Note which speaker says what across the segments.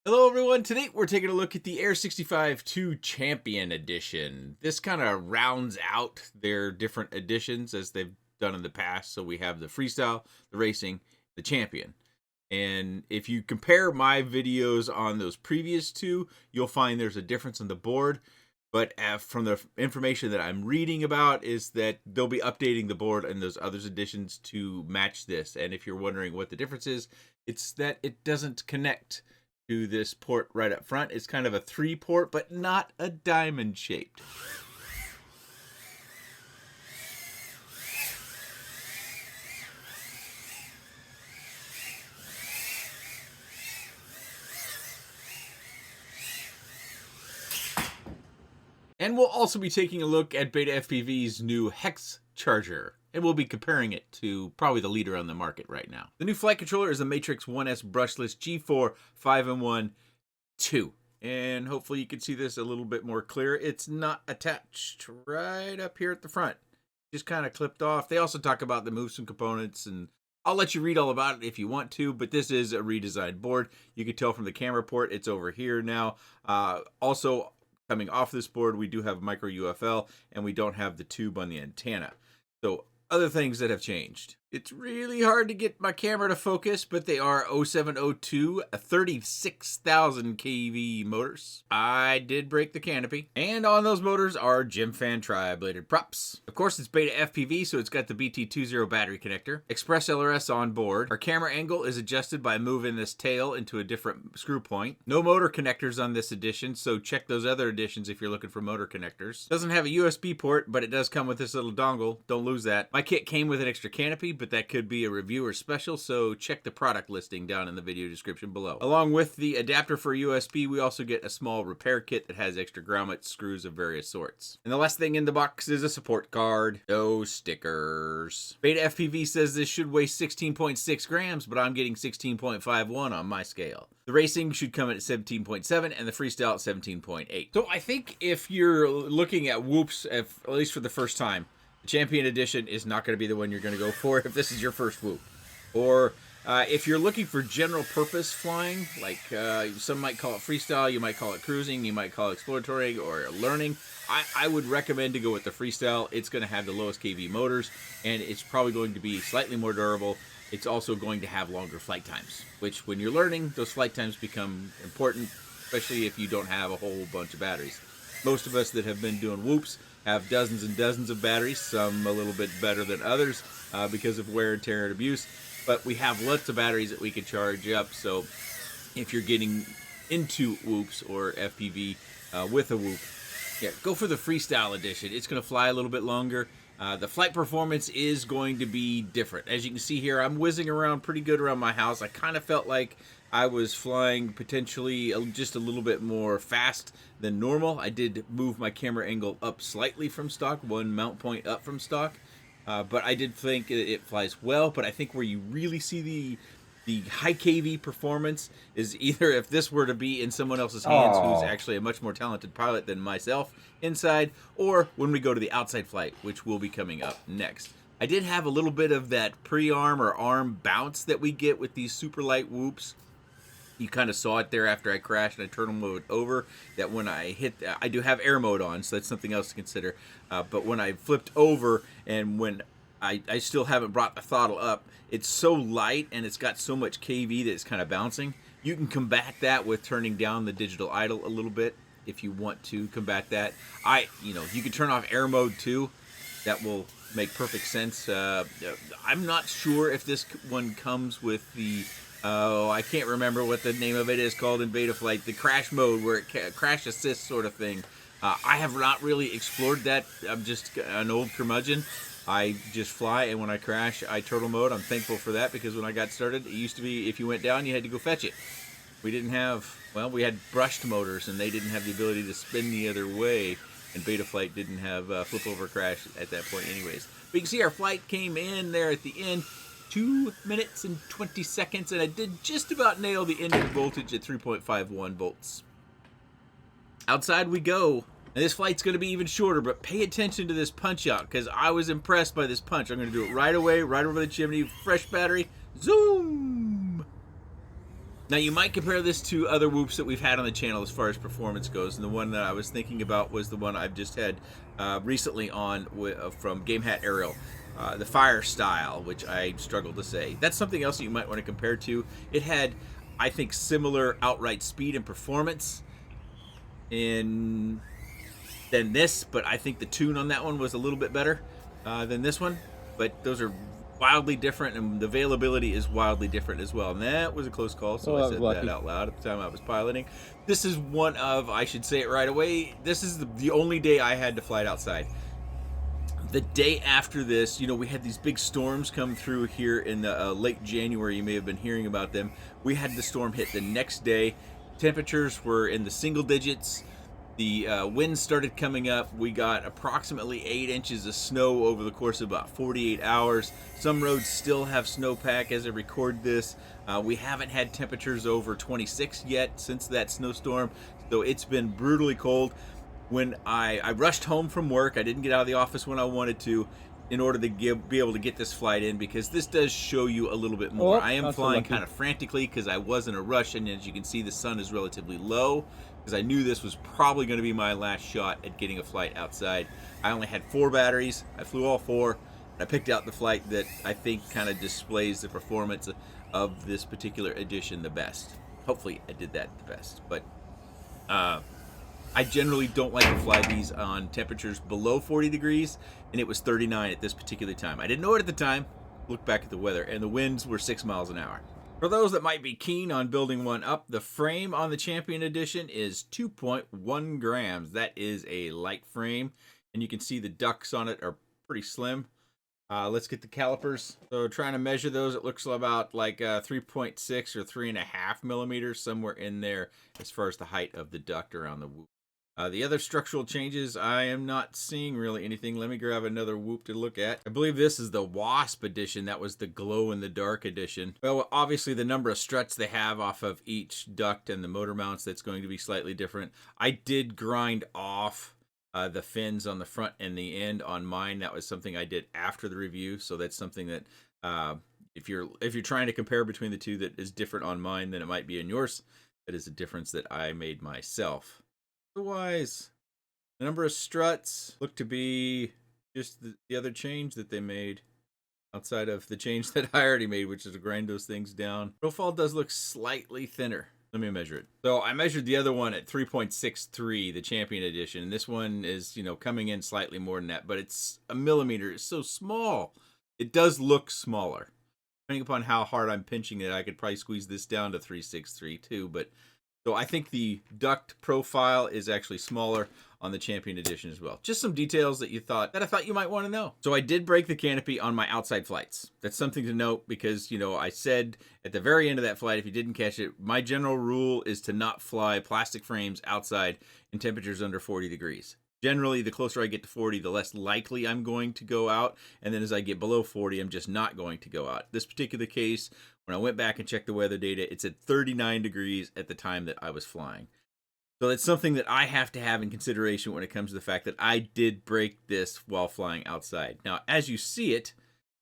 Speaker 1: Hello everyone, today we're taking a look at the Air65 2 Champion Edition. This kind of rounds out their different editions as they've done in the past. So we have the Freestyle, the Racing, the Champion. And if you compare my videos on those previous two, you'll find there's a difference in the board. But from the information that I'm reading about is that they'll be updating the board and those other editions to match this. And if you're wondering what the difference is, it's that it doesn't connect to this port right up front. It's kind of a 3-port, but not a diamond shaped. And we'll also be taking a look at BetaFPV's new Hexacharger, and we'll be comparing it to probably the leader on the market right now. The new flight controller is the Matrix 1S brushless G4 5-in-1 2. And hopefully you can see this a little bit more clear. It's not attached right up here at the front. Just kind of clipped off. They also talk about the moves and components, and I'll let you read all about it if you want to, but this is a redesigned board. You can tell from the camera port, it's over here now. Also, coming off this board, we do have micro UFL, and we don't have the tube on the antenna. So other things that have changed. It's really hard to get my camera to focus, but they are 0702 36,000 kV motors. I did break the canopy, and on those motors are GemFan tri-bladed props. Of course, it's BetaFPV, so it's got the BT20 battery connector. Express LRS on board. Our camera angle is adjusted by moving this tail into a different screw point. No motor connectors on this edition, so check those other editions if you're looking for motor connectors. Doesn't have a USB port, but it does come with this little dongle. Don't lose that. My kit came with an extra canopy, but that could be a reviewer special, so check the product listing down in the video description below. Along with the adapter for USB, we also get a small repair kit that has extra grommet screws of various sorts. And the last thing in the box is a support card. No stickers. BetaFPV says this should weigh 16.6 grams, but I'm getting 16.51 on my scale. The Racing should come in at 17.7 and the Freestyle at 17.8. So I think if you're looking at whoops, at least for the first time, the Champion Edition is not going to be the one you're going to go for if this is your first whoop. Or if you're looking for general purpose flying, like some might call it freestyle, you might call it cruising, you might call it exploratory or learning, I would recommend to go with the freestyle. It's going to have the lowest kV motors, and it's probably going to be slightly more durable. It's also going to have longer flight times, which when you're learning, those flight times become important, especially if you don't have a whole bunch of batteries. Most of us that have been doing whoops have dozens and dozens of batteries, some a little bit better than others because of wear and tear and abuse. But we have lots of batteries that we can charge up, so if you're getting into whoops or FPV with a whoop, yeah, go for the Freestyle Edition. It's going to fly a little bit longer. The flight performance is going to be different. As you can see here, I'm whizzing around pretty good around my house. I kind of felt like I was flying potentially just a little bit more fast than normal. I did move my camera angle up slightly from stock, one mount point up from stock. But I did think it flies well, but I think where you really see the high kV performance is either if this were to be in someone else's hands who's actually a much more talented pilot than myself inside, or when we go to the outside flight, which will be coming up next. I did have a little bit of that pre-arm or arm bounce that we get with these super light whoops. You kind of saw it there after I crashed and I turtle mode over, that when I hit, I do have air mode on, so that's something else to consider. But when I flipped over and when I still haven't brought the throttle up, it's so light and it's got so much kV that it's kind of bouncing. You can combat that with turning down the digital idle a little bit if you want to combat that. You can turn off air mode too. That will make perfect sense. I'm not sure if this one comes with the I can't remember what the name of it is called in Betaflight, the crash mode where it crash assist sort of thing. I have not really explored that. I'm just an old curmudgeon. I just fly, and when I crash, I turtle mode. I'm thankful for that because when I got started, it used to be if you went down, you had to go fetch it. We didn't have, well, we had brushed motors, and they didn't have the ability to spin the other way, and Betaflight didn't have flip over crash at that point anyways. But you can see our flight came in there at the end. 2 minutes and 20 seconds, and I did just about nail the engine voltage at 3.51 volts. Outside we go. And this flight's going to be even shorter, but pay attention to this punch out because I was impressed by this punch. I'm going to do it right away, right over the chimney, fresh battery, zoom. Now, you might compare this to other whoops that we've had on the channel as far as performance goes, and the one that I was thinking about was the one I've just had recently on from Game Hat Aerial, the Fire Style, which I struggle to say. That's something else that you might want to compare to. It had, I think, similar outright speed and performance than this, but I think the tune on that one was a little bit better than this one. But those are wildly different, and the availability is wildly different as well. And that was a close call, so I said that out loud at the time I was piloting. This is one of, I should say it right away, this is the only day I had to fly it outside. The day after this, you know, we had these big storms come through here in the late January. You may have been hearing about them. We had the storm hit the next day. Temperatures were in the single digits. The winds started coming up. We got approximately 8 inches of snow over the course of about 48 hours. Some roads still have snowpack as I record this. We haven't had temperatures over 26 yet since that snowstorm, so it's been brutally cold. When I rushed home from work, I didn't get out of the office when I wanted to in order to be able to get this flight in, because this does show you a little bit more. I am flying kind of frantically because I was in a rush, and as you can see, the sun is relatively low, because I knew this was probably going to be my last shot at getting a flight outside. I only had 4 batteries. I flew all 4, and I picked out the flight that I think kind of displays the performance of this particular edition the best. Hopefully I did that the best, but I generally don't like to fly these on temperatures below 40 degrees, and it was 39 at this particular time. I didn't know it at the time. Look back at the weather, and the winds were 6 miles an hour. For those that might be keen on building one up, the frame on the Champion Edition is 2.1 grams. That is a light frame, and you can see the ducts on it are pretty slim. Let's get the calipers. So trying to measure those, it looks about like 3.6 or 3.5 millimeters, somewhere in there as far as the height of the duct around the whoop. The other structural changes, I am not seeing really anything. Let me grab another whoop to look at. I believe this is the Wasp edition. That was the glow-in-the-dark edition. Well, obviously the number of struts they have off of each duct and the motor mounts, that's going to be slightly different. I did grind off the fins on the front and the end on mine. That was something I did after the review, so that's something that if you're trying to compare between the two, that is different on mine than it might be in yours. That is a difference that I made myself. Otherwise, the number of struts look to be just the other change that they made outside of the change that I already made, which is to grind those things down. Profile does look slightly thinner. Let me measure it. So I measured the other one at 3.63, the Champion Edition. And this one is, you know, coming in slightly more than that, but it's a millimeter. It's so small. It does look smaller. Depending upon how hard I'm pinching it, I could probably squeeze this down to 3.63 too, but so I think the duct profile is actually smaller on the Champion Edition as well. Just some details that I thought you might want to know. So I did break the canopy on my outside flights. That's something to note because, you know, I said at the very end of that flight, if you didn't catch it, my general rule is to not fly plastic frames outside in temperatures under 40 degrees. Generally, the closer I get to 40, the less likely I'm going to go out. And then as I get below 40, I'm just not going to go out. This particular case, when I went back and checked the weather data, it's at 39 degrees at the time that I was flying. So that's something that I have to have in consideration when it comes to the fact that I did break this while flying outside. Now, as you see it,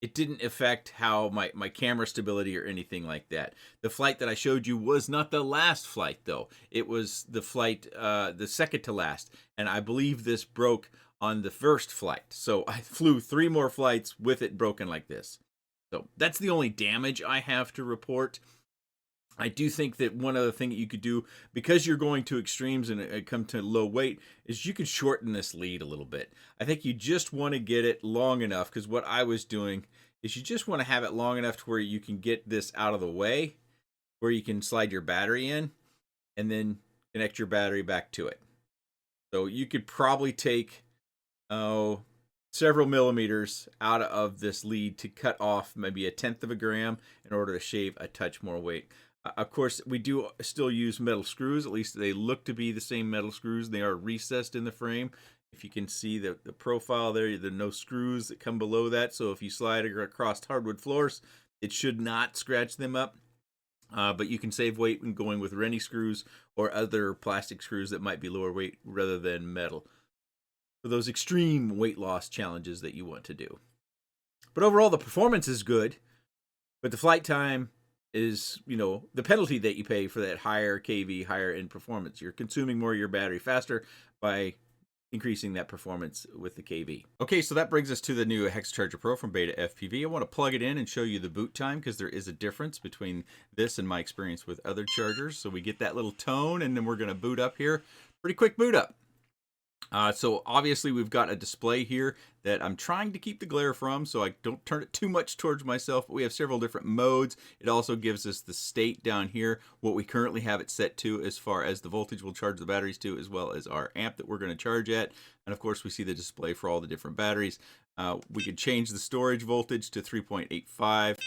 Speaker 1: it didn't affect how my camera stability or anything like that. The flight that I showed you was not the last flight, though. It was the flight, the second to last. And I believe this broke on the first flight. So I flew 3 more flights with it broken like this. So that's the only damage I have to report. I do think that one other thing that you could do, because you're going to extremes and it come to low weight, is you could shorten this lead a little bit. I think you just want to get it long enough, because what I was doing is you just want to have it long enough to where you can get this out of the way, where you can slide your battery in and then connect your battery back to it. So you could probably take several millimeters out of this lead to cut off maybe 1/10 of a gram in order to shave a touch more weight. Of course, we do still use metal screws. At least they look to be the same metal screws. They are recessed in the frame. If you can see the profile there are no screws that come below that. So if you slide across hardwood floors, it should not scratch them up. But you can save weight when going with Rennie screws or other plastic screws that might be lower weight rather than metal, for those extreme weight loss challenges that you want to do. But overall, the performance is good, but the flight time is, you know, the penalty that you pay for that higher kV, higher end performance. You're consuming more of your battery faster by increasing that performance with the kV. Okay, so that brings us to the new Hexacharger Pro from BetaFPV. I want to plug it in and show you the boot time because there is a difference between this and my experience with other chargers. So we get that little tone and then we're going to boot up here. Pretty quick boot up. So obviously we've got a display here that I'm trying to keep the glare from so I don't turn it too much towards myself. But we have several different modes. It also gives us the state down here, what we currently have it set to as far as the voltage we'll charge the batteries to, as well as our amp that we're going to charge at. And of course we see the display for all the different batteries. We could change the storage voltage to 3.85.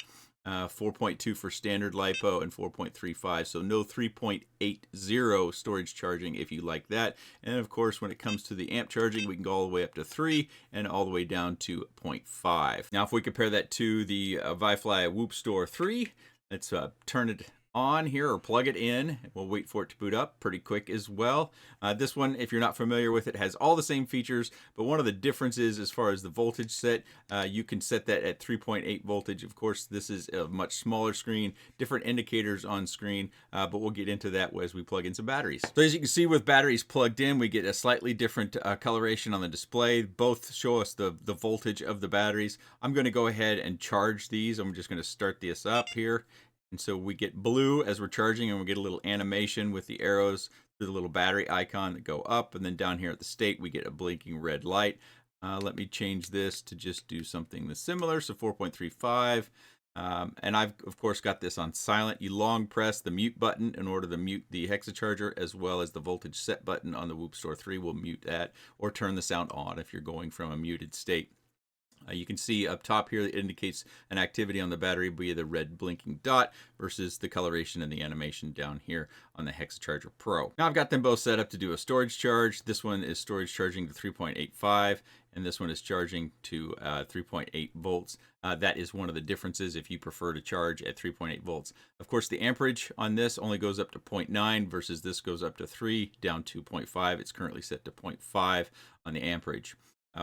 Speaker 1: 4.2 for standard LiPo and 4.35, so no 3.80 storage charging if you like that. And of course, when it comes to the amp charging, we can go all the way up to 3 and all the way down to 0.5. Now, if we compare that to the ViFly Whoop Store 3, let's turn it on here or plug it in. We'll wait for it to boot up pretty quick as well. This one, if you're not familiar with it, has all the same features, but one of the differences as far as the voltage set, you can set that at 3.8 voltage. Of course, this is a much smaller screen, different indicators on screen, but we'll get into that as we plug in some batteries. So as you can see with batteries plugged in, we get a slightly different coloration on the display. Both show us the voltage of the batteries. I'm going to go ahead and charge these. I'm just going to start this up here. And so we get blue as we're charging, and we get a little animation with the arrows through the little battery icon that go up. And then down here at the state, we get a blinking red light. Let me change this to just do something similar. So 4.35. And I've, of course, got this on silent. You long press the mute button in order to mute the Hexacharger, as well as the voltage set button on the Whoop Store 3 will mute that or turn the sound on if you're going from a muted state. You can see up top here that indicates an activity on the battery via the red blinking dot versus the coloration and the animation down here on the Hexacharger Pro. Now I've got them both set up to do a storage charge. This one is storage charging to 3.85 and this one is charging to 3.8 volts. That is one of the differences if you prefer to charge at 3.8 volts. Of course, the amperage on this only goes up to 0.9 versus this goes up to 3 down to 0.5. It's currently set to 0.5 on the amperage.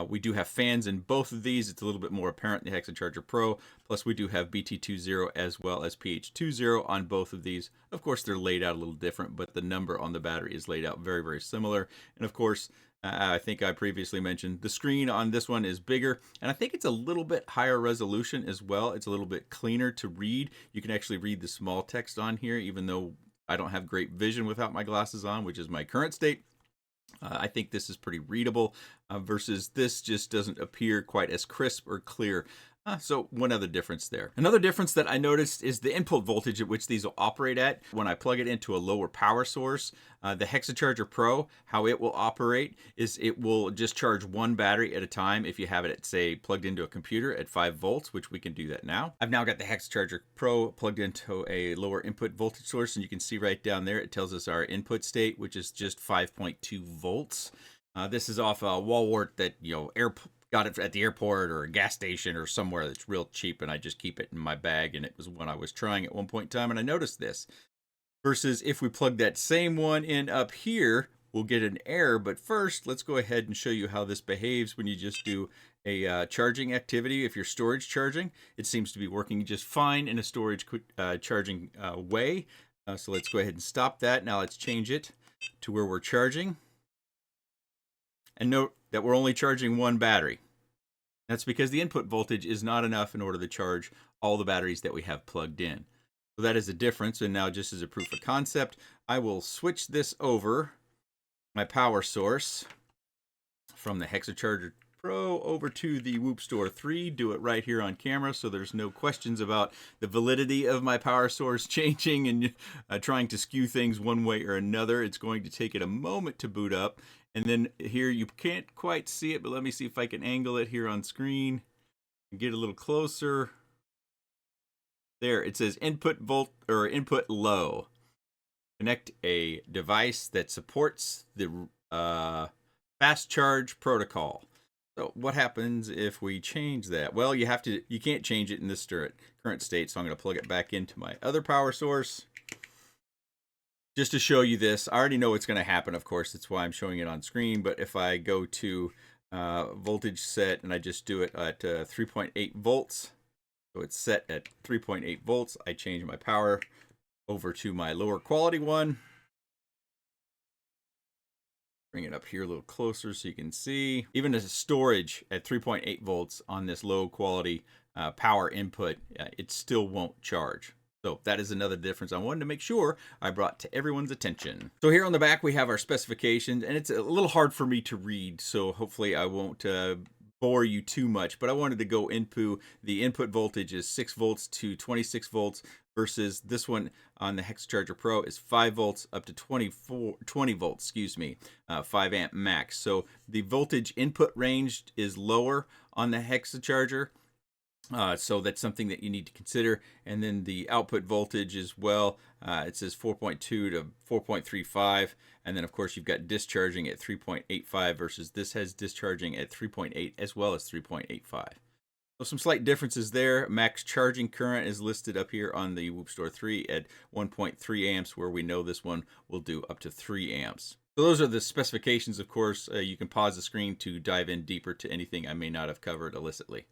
Speaker 1: We do have fans in both of these. It's a little bit more apparent in the Hexacharger Pro. Plus, we do have BT20 as well as PH20 on both of these. Of course, they're laid out a little different, but the number on the battery is laid out very, very similar. And of course, I think I previously mentioned the screen on this one is bigger, and I think it's a little bit higher resolution as well. It's a little bit cleaner to read. You can actually read the small text on here, even though I don't have great vision without my glasses on, which is my current state. I think this is pretty readable versus this just doesn't appear quite as crisp or clear. So one other difference there. Another difference that I noticed is the input voltage at which these will operate at. When I plug it into a lower power source, the Hexacharger Pro, how it will operate is it will just charge one battery at a time if you have it at, say, plugged into a computer at 5 volts, which we can do that now. I've now got the Hexacharger Pro plugged into a lower input voltage source, and you can see right down there, it tells us our input state, which is just 5.2 volts. This is off a wall wart that, got it at the airport or a gas station or somewhere that's real cheap, and I just keep it in my bag, and it was one I was trying at one point in time, and I noticed this. Versus if we plug that same one in up here, we'll get an error. But first, let's go ahead and show you how this behaves when you just do a charging activity. If you're storage charging, it seems to be working just fine in a storage charging way. So let's go ahead and stop that. Now let's change it to where we're charging. And note that we're only charging one battery. That's because the input voltage is not enough in order to charge all the batteries that we have plugged in. So that is a difference. And now, just as a proof of concept, I will switch this over my power source from the Hexacharger Pro over to the Whoop Store 3. Do it right here on camera so there's no questions about the validity of my power source changing and trying to skew things one way or another. It's going to take it a moment to boot up. And then here, you can't quite see it, but let me see if I can angle it here on screen and get a little closer. There, it says input volt or input low. Connect a device that supports the fast charge protocol. So what happens if we change that? Well, you can't change it in this current state, so I'm going to plug it back into my other power source. Just to show you this, I already know what's going to happen, of course. That's why I'm showing it on screen. But if I go to voltage set and I just do it at 3.8 volts, So it's set at 3.8 volts. I change my power over to my lower quality one. Bring it up here a little closer so you can see. Even as a storage at 3.8 volts on this low quality power input, it still won't charge. So that is another difference I wanted to make sure I brought to everyone's attention. So here on the back we have our specifications, and it's a little hard for me to read, so hopefully I won't bore you too much, but I wanted to go into the input voltage is 6 volts to 26 volts versus this one on the Hexacharger Pro is 5 volts up to 20 volts, 5 amp max. So the voltage input range is lower on the Hexacharger. So that's something that you need to consider. And then the output voltage as well, it says 4.2 to 4.35. And then of course you've got discharging at 3.85 versus this has discharging at 3.8 as well as 3.85. So some slight differences there. Max charging current is listed up here on the Outtro 3 at 1.3 amps, where we know this one will do up to 3 amps. So those are the specifications, of course. You can pause the screen to dive in deeper to anything I may not have covered illicitly.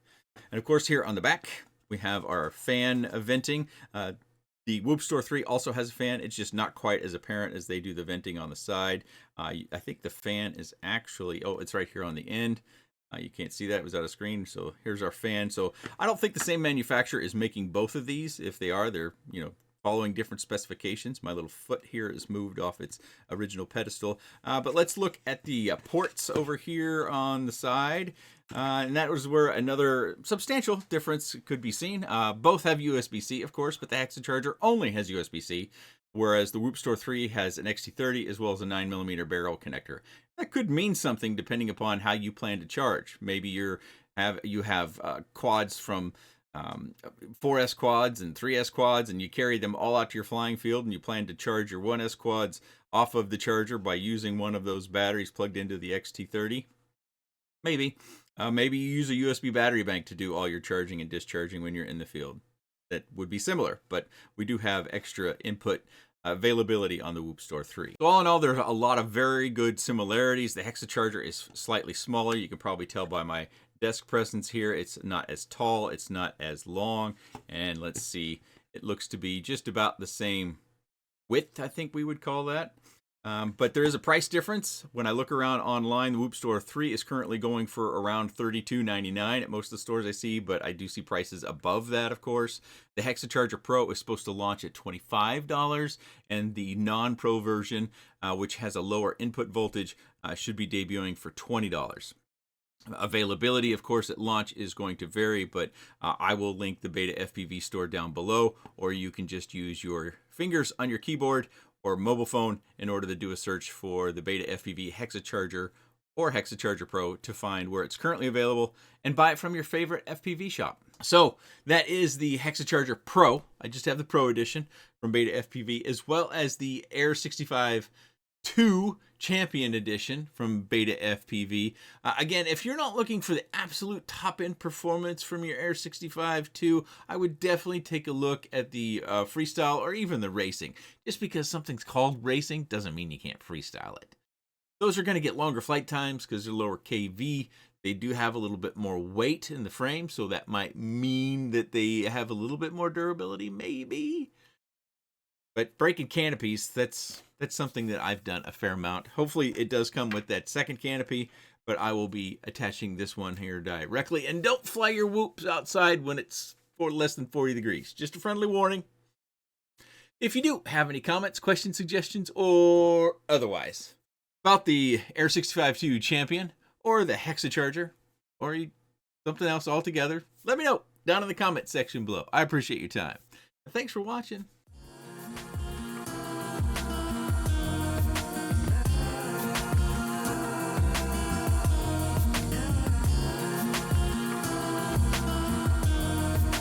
Speaker 1: And of course, here on the back, we have our fan venting. The Outtro 3 also has a fan. It's just not quite as apparent as they do the venting on the side. I think the fan is actually, oh, it's right here on the end. You can't see that, it was out of screen. So here's our fan. So I don't think the same manufacturer is making both of these. If they are, they're, following different specifications. My little foot here is moved off its original pedestal. But let's look at the ports over here on the side. And that was where another substantial difference could be seen. Both have USB-C, of course, but the Hexacharger only has USB-C, whereas the Outtro 3 has an XT30 as well as a 9mm barrel connector. That could mean something depending upon how you plan to charge. Maybe you have quads from 4S quads and 3S quads, and you carry them all out to your flying field, and you plan to charge your 1S quads off of the charger by using one of those batteries plugged into the XT30. Maybe you use a USB battery bank to do all your charging and discharging when you're in the field. That would be similar, but we do have extra input availability on the Outtro 3. So all in all, there's a lot of very good similarities. The Hexacharger is slightly smaller. You can probably tell by my desk presence here. It's not as tall, it's not as long, and let's see, it looks to be just about the same width, I think we would call that. But there is a price difference. When I look around online, the Outtro 3 is currently going for around $32.99 at most of the stores I see, but I do see prices above that, of course. The Hexacharger Pro is supposed to launch at $25, and the non-Pro version, which has a lower input voltage, should be debuting for $20. Availability, of course, at launch is going to vary, but I will link the BetaFPV store down below, or you can just use your fingers on your keyboard or mobile phone in order to do a search for the BetaFPV Hexacharger or Hexacharger Pro to find where it's currently available and buy it from your favorite FPV shop. So that is the Hexacharger Pro. I just have the Pro edition from BetaFPV, as well as the Air65 2 Champion Edition from BetaFPV. Again, if you're not looking for the absolute top-end performance from your Air65 2, I would definitely take a look at the freestyle or even the racing. Just because something's called racing doesn't mean you can't freestyle it. Those are going to get longer flight times because they're lower KV. They do have a little bit more weight in the frame, so that might mean that they have a little bit more durability, maybe. But breaking canopies, that's something that I've done a fair amount. Hopefully it does come with that second canopy, but I will be attaching this one here directly. And don't fly your whoops outside when it's less than 40 degrees. Just a friendly warning. If you do have any comments, questions, suggestions, or otherwise about the Air65 2 Champion or the Hexacharger or something else altogether, let me know down in the comment section below. I appreciate your time. Thanks for watching.